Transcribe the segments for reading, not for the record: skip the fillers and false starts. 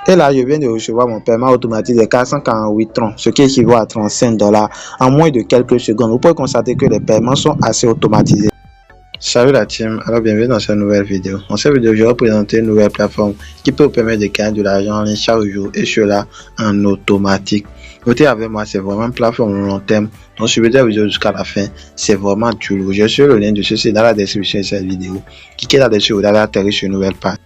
Et là, je viens de recevoir mon paiement automatique de 448 troncs, ce qui équivaut à 35 $ en moins de quelques secondes. Vous pouvez constater que les paiements sont assez automatisés. Salut la team, alors bienvenue dans cette nouvelle vidéo. Dans cette vidéo, je vais vous présenter une nouvelle plateforme qui peut vous permettre de gagner de l'argent en ligne chaque jour et cela en automatique. Notez avec moi, c'est vraiment une plateforme long terme. Donc suivez la vidéo jusqu'à la fin, c'est vraiment du lourd. Je suis le lien de ceci dans la description de cette vidéo. Cliquez là-dessus, vous allez atterrir sur une nouvelle page.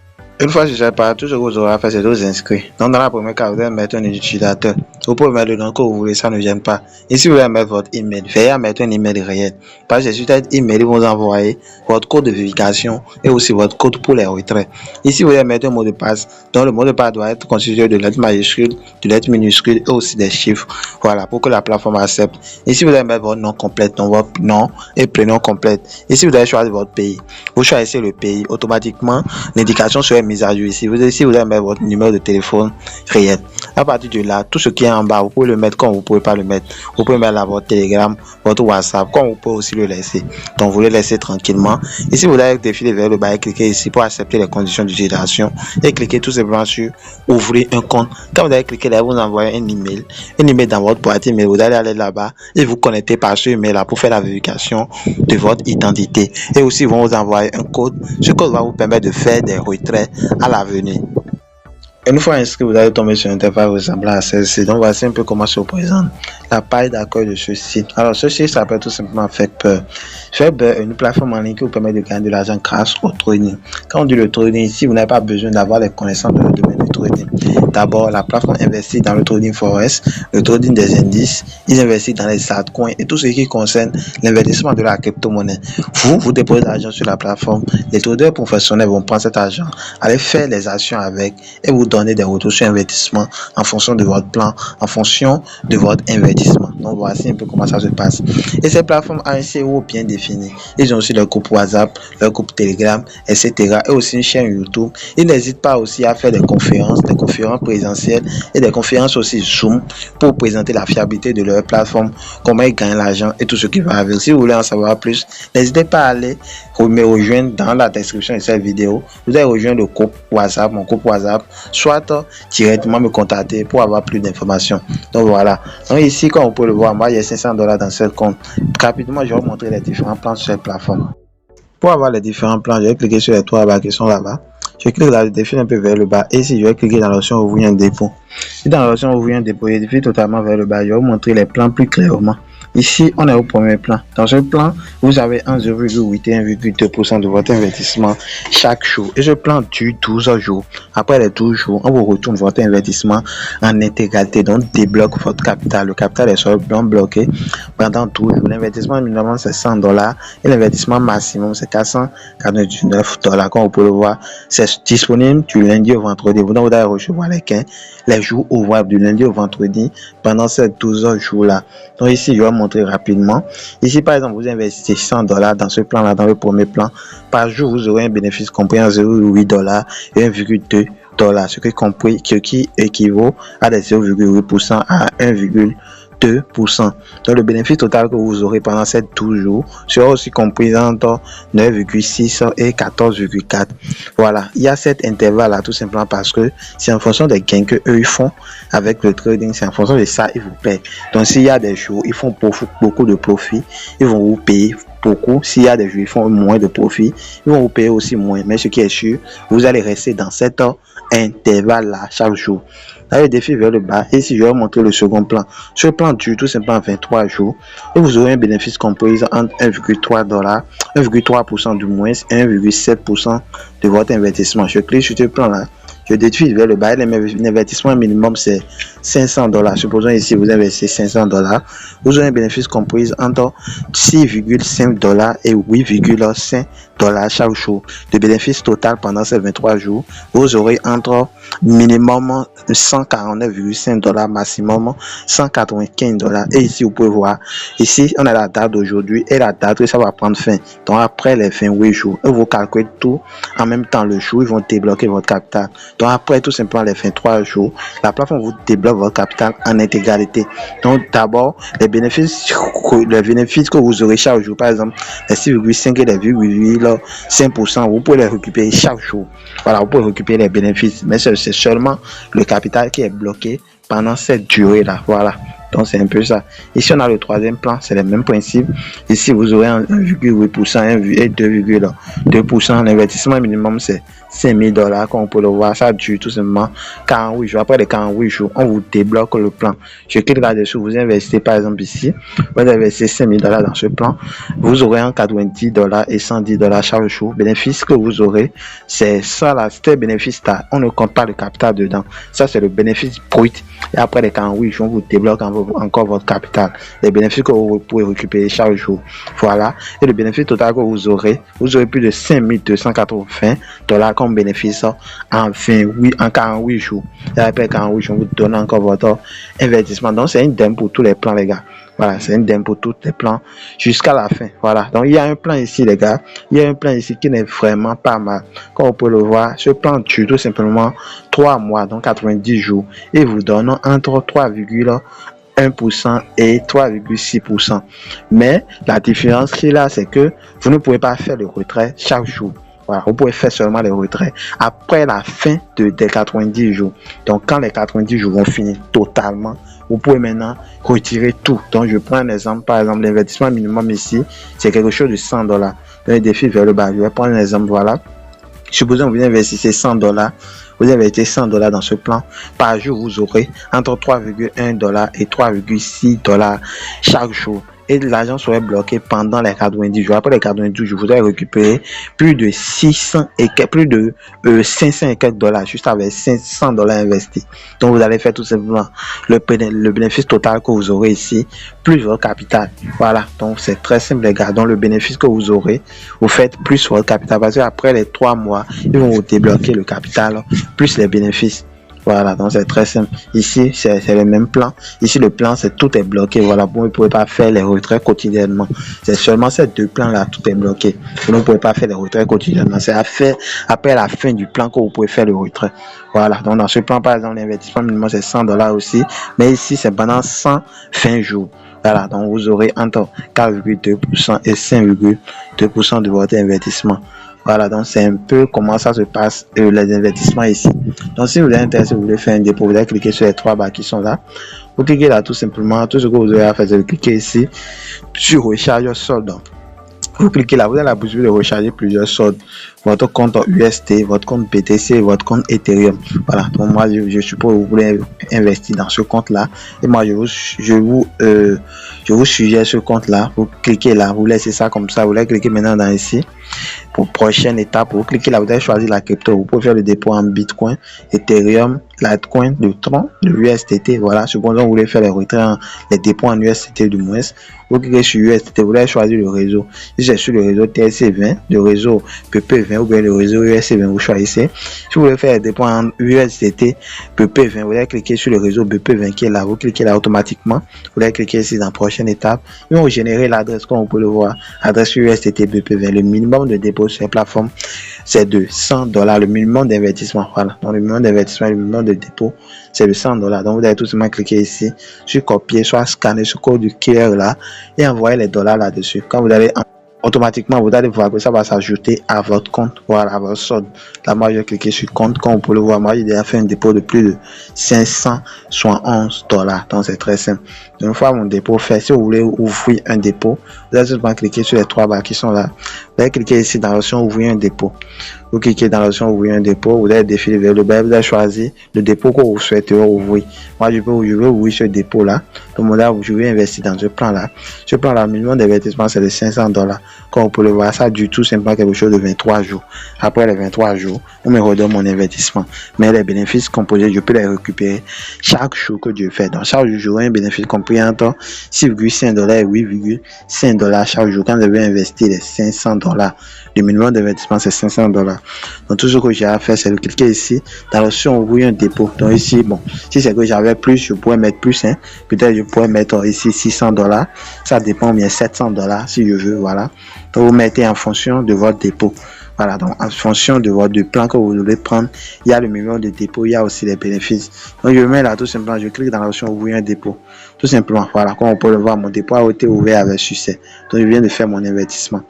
Une fois sur cette page, tout ce que vous aurez à faire, c'est de vous inscrire. Donc, dans la première case, vous allez mettre un utilisateur. Vous pouvez mettre le nom que vous voulez, ça ne gêne pas. Ici, vous allez mettre votre email. Veillez à mettre un email réel. Parce que sur cet email, ils vont vous envoyer votre code de vérification et aussi votre code pour les retraits. Ici, vous allez mettre un mot de passe. Donc, le mot de passe doit être constitué de lettres majuscules, de lettres minuscules et aussi des chiffres. Voilà, pour que la plateforme accepte. Ici, vous allez mettre votre nom complet, donc votre nom et prénom complet. Ici, vous allez choisir votre pays. Vous choisissez le pays. Automatiquement, l'indication sera mise à jour ici. Vous allez mettre votre numéro de téléphone réel. À partir de là, tout ce qui est en bas, vous pouvez le mettre comme vous pouvez pas le mettre. Vous pouvez mettre là votre Telegram, votre WhatsApp, comme vous pouvez aussi le laisser. Donc vous le laissez tranquillement. Ici, vous allez défiler vers le bas et cliquer ici pour accepter les conditions d'utilisation et cliquez tout simplement sur ouvrir un compte. Quand vous allez cliquer là, vous envoyez un email dans votre boîte email. Vous allez aller là-bas et vous connecter par ce email là pour faire la vérification de votre identité. Et aussi, ils vont vous envoyer un code. Ce code va vous permettre de faire des retraits à l'avenir. Une fois inscrit, vous allez tomber sur une interface ressemblant à celle-ci. Donc voici un peu comment se présente la page d'accueil de ce site. Alors ce site s'appelle tout simplement Fakebird. Fakebird est une plateforme en ligne qui vous permet de gagner de l'argent grâce au trading. Quand on dit le trading ici, vous n'avez pas besoin d'avoir des connaissances dans le domaine du trading. D'abord, la plateforme investit dans le trading forex, le trading des indices, ils investissent dans les altcoins et tout ce qui concerne l'investissement de la crypto-monnaie. Vous déposez l'argent sur la plateforme, les traders professionnels vont prendre cet argent, aller faire les actions avec et vous donner des retours sur investissement en fonction de votre plan, en fonction de votre investissement. Donc voici un peu comment ça se passe. Et ces plateformes ont un CEO bien défini. Ils ont aussi leur groupe WhatsApp, leur groupe Telegram, etc. Et aussi une chaîne YouTube. Ils n'hésitent pas aussi à faire des conférences présentielles et des conférences aussi Zoom pour présenter la fiabilité de leur plateforme, comment ils gagnent l'argent et tout ce qui va avec. Si vous voulez en savoir plus, n'hésitez pas à aller me rejoindre dans la description de cette vidéo. Vous allez rejoindre le groupe WhatsApp, mon groupe WhatsApp, soit directement me contacter pour avoir plus d'informations. Donc voilà. Donc ici, comme vous pouvez le voir, moi, il y a 500 $ dans ce compte. Rapidement, je vais vous montrer les différents plans sur cette plateforme. Pour avoir les différents plans, je vais cliquer sur les trois barres qui sont là-bas. Je clique là, je défile un peu vers le bas. Et ici, je vais cliquer dans l'option ouvrir un dépôt. Et dans l'option ouvrir un dépôt, je défile totalement vers le bas. Je vais vous montrer les plans plus clairement. Ici, on est au premier plan. Dans ce plan, vous avez 1,8 et 1,2% de votre investissement chaque jour. Et ce plan dure 12 jours. Après les 12 jours, on vous retourne votre investissement en intégralité. Donc, débloque votre capital. Le capital est seulement bloqué pendant 12 jours. L'investissement minimum, c'est 100 $ et l'investissement maximum, c'est 499 $. Comme vous pouvez le voir, c'est disponible du lundi au vendredi. Vous allez recevoir les jours ouvrables du lundi au vendredi pendant ces 12 jours-là. Donc, ici, je vais montrer rapidement. Ici, par exemple, vous investissez 100 $ dans ce plan-là, dans le premier plan. Par jour, vous aurez un bénéfice compris en 0,8 $ et 1,2 $, ce qui équivaut à des 0,8% à 1,2%. Donc le bénéfice total que vous aurez pendant ces 12 jours sera aussi compris entre 9,6 et 14,4. Voilà, il y a cet intervalle là tout simplement parce que c'est en fonction des gains que eux ils font avec le trading, c'est en fonction de ça ils vous paient. Donc s'il y a des jours ils font beaucoup de profit, ils vont vous payer beaucoup. S'il y a des jours ils font moins de profit, ils vont vous payer aussi moins. Mais ce qui est sûr, vous allez rester dans cet intervalle là chaque jour. Là, je défile vers le bas. Et si je vais vous montrer le second plan, ce plan dure tout simplement 23 jours et vous aurez un bénéfice compris entre 1,3 $, 1,3% du moins et 1,7% de votre investissement. Je clique sur ce plan là. Je défile vers le bas. L'investissement minimum c'est 500 $. Supposons ici vous investissez 500 $. Vous aurez un bénéfice compris entre 6,5 $ et 8,5 $ chaque jour. Le bénéfice total pendant ces 23 jours, vous aurez entre minimum 149,5 $, maximum 195 $. Et ici, vous pouvez voir, ici, on a la date d'aujourd'hui et la date que ça va prendre fin. Donc, après les 28 jours, et vous calculez tout en même temps le jour, ils vont débloquer votre capital. Donc, après tout simplement les 23 jours, la plateforme vous débloque votre capital en intégralité. Donc, d'abord, les bénéfices que vous aurez chaque jour, par exemple, les 6,5 et les 8,5%, vous pouvez les récupérer chaque jour. Voilà, vous pouvez récupérer les bénéfices, mais c'est seulement le capital qui est bloqué pendant cette durée-là. Voilà. Donc, c'est un peu ça. Ici, on a le troisième plan, c'est le même principe. Ici, vous aurez 1,8% et 2%. L'investissement minimum, c'est $5,000, comme on peut le voir. Ça dure tout simplement 48 jours. Après les 48 jours, on vous débloque le plan. Je clique là-dessus, vous investissez par exemple ici. Vous investissez $5,000 dans ce plan. Vous aurez en $90 et $110 chaque jour. Bénéfice que vous aurez, c'est ça là, c'est bénéfice là. On ne compte pas le capital dedans. Ça, c'est le bénéfice brut. Et après les 48 jours, on vous débloque encore votre capital. Les bénéfices que vous pouvez récupérer chaque jour. Voilà. Et le bénéfice total que vous aurez plus de $5,280 comme bénéfice en 48 jours. Et après 48 jours, on vous donne encore votre investissement. Donc, c'est une dème pour tous les plans, les gars. Voilà, c'est une dème pour tous les plans jusqu'à la fin. Voilà. Donc, il y a un plan ici, les gars. Il y a un plan ici qui n'est vraiment pas mal. Comme on peut le voir, ce plan dure tout simplement 3 mois, donc 90 jours. Et vous donne entre 3,1% et 3,6%. Mais la différence qui est là, c'est que vous ne pouvez pas faire le retrait chaque jour. Voilà, vous pouvez faire seulement les retraits après la fin des 90 jours. Donc, quand les 90 jours vont finir totalement, vous pouvez maintenant retirer tout. Donc, je prends un exemple. Par exemple, l'investissement minimum ici, c'est quelque chose de $100. Un défi vers le bas. Je vais prendre un exemple. Voilà. Supposons que vous investissez $100. Vous investissez $100 dans ce plan. Par jour, vous aurez entre $3,1 et $3,6 chaque jour. Et l'argent serait bloqué pendant les 90 jours. Après les 90 jours, vous allez récupérer plus de 500 et quelques dollars, juste avec $500 investis. Donc, vous allez faire tout simplement le bénéfice total que vous aurez ici, plus votre capital. Voilà. Donc, c'est très simple, les gars. Donc, le bénéfice que vous aurez, vous faites plus votre capital. Parce qu'après les 3 mois, ils vont vous débloquer le capital, plus les bénéfices. Voilà, donc c'est très simple. Ici, c'est le même plan. Ici, le plan, c'est tout est bloqué. Voilà, vous ne pouvez pas faire les retraits quotidiennement. C'est seulement ces deux plans-là, tout est bloqué. Vous ne pouvez pas faire les retraits quotidiennement. C'est après la fin du plan que vous pouvez faire le retrait. Voilà, donc dans ce plan, par exemple, l'investissement minimum, c'est $100 aussi. Mais ici, c'est pendant 120 jours. Voilà, donc vous aurez entre 4,2% et 5,2% de votre investissement. Voilà, donc c'est un peu comment ça se passe les investissements ici. Donc si vous êtes intéressé, vous voulez faire un dépôt, vous allez cliquer sur les 3 barres qui sont là. Vous cliquez là tout simplement, tout ce que vous avez à faire, c'est de cliquer ici sur recharge solde. Vous cliquez là, vous avez la possibilité de recharger plusieurs soldes. Votre compte UST, votre compte BTC, votre compte Ethereum. Voilà, donc moi je suppose que vous voulez investir dans ce compte là. Et moi je vous suggère ce compte là. Vous cliquez là, vous laissez ça comme ça. Vous allez cliquer maintenant dans ici. Pour prochaine étape, vous cliquez là, vous allez choisir la crypto. Vous pouvez faire le dépôt en Bitcoin, Ethereum, Litecoin, le Tron, le USDT. Voilà, supposons que vous voulez faire les dépôts en USDT du moins. Vous cliquez sur USDT, vous allez choisir le réseau. Si c'est sur le réseau TRC20, le réseau PP20 ou bien le réseau USC20, vous choisissez. Si vous voulez faire les dépôts en USDT PP20, vous allez cliquer sur le réseau BP20 qui est là. Vous cliquez là automatiquement. Vous allez cliquer ici dans la prochaine étape. Ils vont générer l'adresse comme on peut le voir. Adresse USDT BP20. Le minimum de dépôt sur la plateforme, c'est de $100. Le minimum d'investissement. Voilà. Donc, le minimum d'investissement, le minimum de dépôt, c'est de $100. Donc, vous allez tout simplement cliquer ici sur copier, soit scanner ce code du QR là et envoyer les dollars là-dessus. Quand vous allez automatiquement, vous allez voir que ça va s'ajouter à votre compte, voilà, à votre solde. Là, moi, je vais cliquer sur compte. Comme vous pouvez le voir, moi, j'ai déjà fait un dépôt de plus de $511. Donc, c'est très simple. Une fois mon dépôt fait, si vous voulez ouvrir un dépôt, vous allez simplement cliquer sur les 3 barres qui sont là. Vous allez cliquer ici dans l'option ouvrir un dépôt. Vous cliquez dans l'option ouvrir un dépôt, vous allez défiler vers le bas, vous allez choisir le dépôt que vous souhaitez ouvrir. Moi, je veux ouvrir ce dépôt là. Donc, là, je vais investir dans ce plan là. Ce plan là, le minimum d'investissement, c'est de $500. Comme vous pouvez le voir, ça dure tout simplement quelque chose de 23 jours. Après les 23 jours, on me redonne mon investissement. Mais les bénéfices composés, je peux les récupérer chaque jour que je fais. Donc, chaque jour, j'aurai un bénéfice compris entre $6,5 et $8,5 chaque jour. Quand je vais investir les $500, le minimum d'investissement, c'est $500. Donc, tout ce que j'ai à faire, c'est de cliquer ici dans l'option ouvrir un dépôt. Donc, ici, bon, si c'est que j'avais plus, je pourrais mettre plus. Hein. Peut-être je pourrais mettre ici $600. Ça dépend, bien $700 si je veux. Voilà. Donc, vous mettez en fonction de votre dépôt. Voilà, donc en fonction de votre plan que vous voulez prendre, il y a le minimum de dépôt, il y a aussi les bénéfices. Donc je mets là tout simplement, je clique dans l'option ouvrir un dépôt. Tout simplement, voilà, comme on peut le voir, mon dépôt a été ouvert avec succès. Donc je viens de faire mon investissement.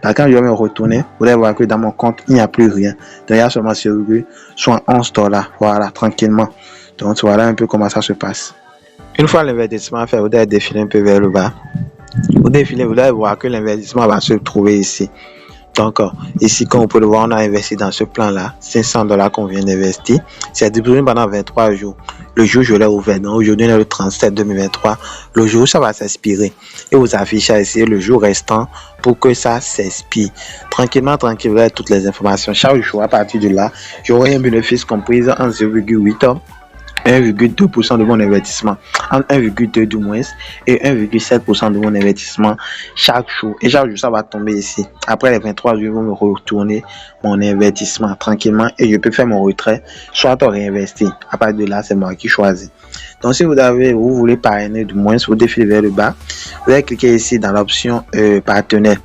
Là, quand je vais me retourner, vous allez voir que dans mon compte, il n'y a plus rien. Donc il y a seulement soit $11. Voilà, tranquillement. Donc voilà un peu comment ça se passe. Une fois l'investissement fait, vous allez défiler un peu vers le bas. Vous défilez, vous allez voir que l'investissement va se trouver ici. Donc ici, comme vous pouvez le voir, on a investi dans ce plan-là, $500 qu'on vient d'investir. C'est disponible pendant 23 jours. Le jour où je l'ai ouvert, donc aujourd'hui, on est le 37 2023. Le jour où ça va s'expirer. Et vous affichez ici le jour restant pour que ça s'expire. Tranquillement, vous avez toutes les informations. Chaque jour, à partir de là, j'aurai un bénéfice compris en 0,8 1,2% de mon investissement, entre 1,2 du moins et 1,7% de mon investissement chaque jour. Et chaque jour, ça va tomber ici. Après les 23 jours, je vais me retourner mon investissement tranquillement et je peux faire mon retrait, soit réinvestir. À partir de là, c'est moi qui choisis. Donc, si vous voulez parrainer du moins, vous défilez vers le bas, vous allez cliquer ici dans l'option partenaire.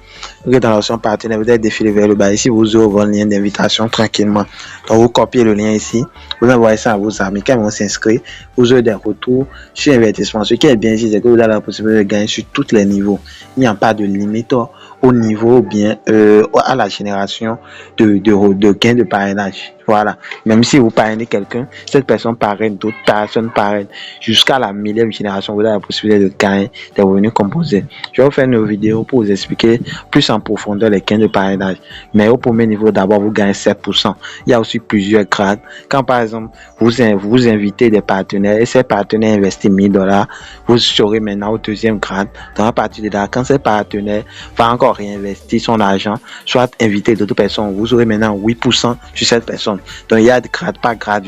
Dans l'option partenaire, vous allez défiler vers le bas. Ici, vous ouvrez votre lien d'invitation tranquillement. Donc, vous copiez le lien ici. Vous envoyez ça à vos amis. Quand ils vont s'inscrire, vous aurez des retours sur investissement. Ce qui est bien ici, c'est que vous avez la possibilité de gagner sur tous les niveaux. Il n'y a pas de limite au niveau bien à la génération de gains de parrainage. Voilà. Même si vous parrainez quelqu'un, cette personne parraine, d'autres personnes parrainent. Jusqu'à la 1000e génération, vous avez la possibilité de gagner des revenus composés. Je vais vous faire une vidéo pour vous expliquer plus en profondeur les gains de parrainage. Mais au premier niveau, d'abord, vous gagnez 7%. Il y a aussi plusieurs grades. Quand par exemple, vous invitez des partenaires et ces partenaires investissent $1000, vous serez maintenant au deuxième grade. Donc à partir de là, quand ces partenaires vont encore réinvestir son argent, soit inviter d'autres personnes, vous aurez maintenant 8% sur cette personne. Donc il y a de grade par grade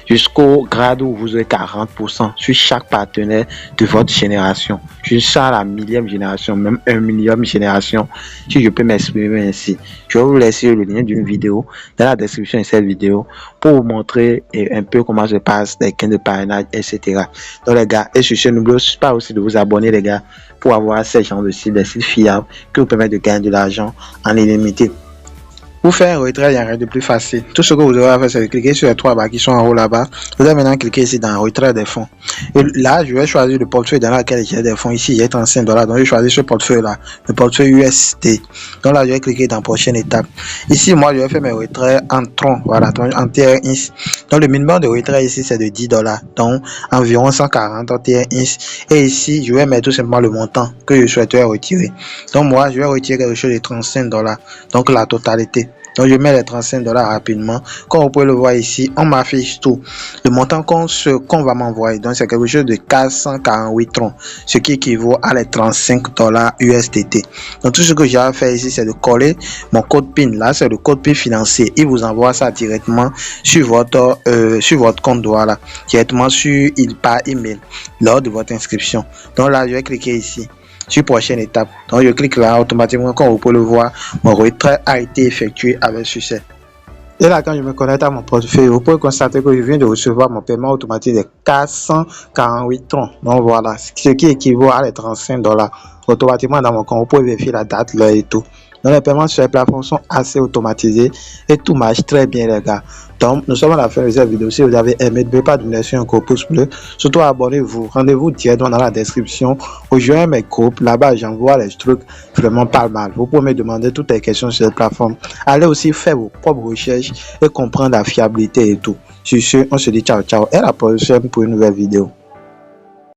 jusqu'au grade où vous aurez 40% sur chaque partenaire de votre génération. Jusqu'à la 1000e génération, même 1 millième génération, si je peux m'exprimer ainsi. Je vais vous laisser le lien d'une vidéo dans la description de cette vidéo pour vous montrer un peu comment se passe les gains de parrainage, etc. Donc les gars, et sur ce, n'oubliez pas aussi de vous abonner les gars pour avoir ces genres de sites, des sites fiables qui vous permettent de gagner de l'argent en illimité. Pour faire un retrait, il n'y a rien de plus facile. Tout ce que vous devrez faire, c'est de cliquer sur les trois barres qui sont en haut là-bas. Vous allez maintenant cliquer ici dans retrait des fonds. Et là, je vais choisir le portefeuille dans lequel j'ai des fonds. Ici, il y a $35. Donc, je vais choisir ce portefeuille-là, le portefeuille USD. Donc là, je vais cliquer dans prochaine étape. Ici, moi, je vais faire mes retraits en tronc. Voilà, en TRX. Donc, le minimum de retrait ici, c'est de $10. Donc, environ 140 en TRX. Et ici, je vais mettre tout simplement le montant que je souhaiterais retirer. Donc, moi, je vais retirer quelque chose de $35. Donc, la totalité. Donc, je mets les $35 rapidement. Comme vous pouvez le voir ici, on m'affiche tout. Le montant qu'on va m'envoyer. Donc, c'est quelque chose de 448 troncs. Ce qui équivaut à les $35 USDT. Donc, tout ce que j'ai à faire ici, c'est de coller mon code PIN. Là, c'est le code PIN financier. Il vous envoie ça directement sur votre compte. Voilà. Directement par email lors de votre inscription. Donc, là, je vais cliquer ici sur prochaine étape. Donc je clique là, automatiquement, comme vous pouvez le voir, mon retrait a été effectué avec succès. Et là, quand je me connecte à mon portefeuille, vous pouvez constater que je viens de recevoir mon paiement automatique de 448 troncs. Donc voilà, ce qui équivaut à les $35 automatiquement dans mon compte. Vous pouvez vérifier la date, l'heure et tout. Donc les paiements sur les plateformes sont assez automatisés et tout marche très bien les gars. Donc nous sommes à la fin de cette vidéo. Si vous avez aimé, n'oubliez pas de nous laisser un gros pouce bleu. Surtout abonnez-vous. Rendez-vous directement dans la description. Rejoignez mes groupes. Là-bas j'envoie les trucs vraiment pas mal. Vous pouvez me demander toutes les questions sur les plateformes. Allez aussi faire vos propres recherches et comprendre la fiabilité et tout. Sur ce, on se dit ciao ciao et à la prochaine pour une nouvelle vidéo.